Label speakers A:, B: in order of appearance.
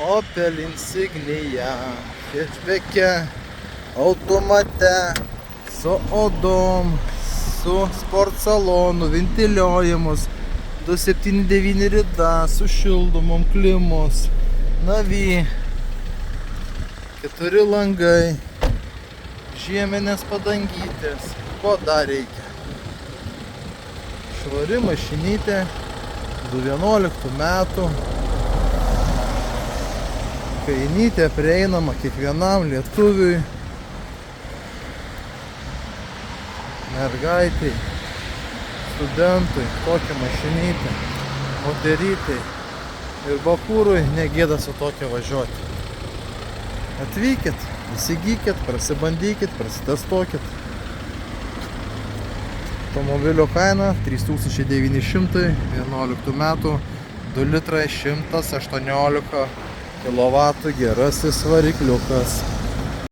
A: Opel Insignia, hatchbeke, automate, su odom, su sport salonu, ventiliuojamus, 279 rida, su šildomom klimos, navy, 4 langai, žieminės padangytės, ko dar reikia. Švari mašinytė, 2011 metų. Kainytė prieinama kiekvienam lietuviui, mergaitai, studentui, tokią mašinytę, moterytei ir bakūrui negėda su tokia važiuoti. Atvykit, įsigykit, prasibandykit, prasitestuokit. Automobilio kaina 3900, 11 metų, 2 litrai 118 kW gerasis varikliukas.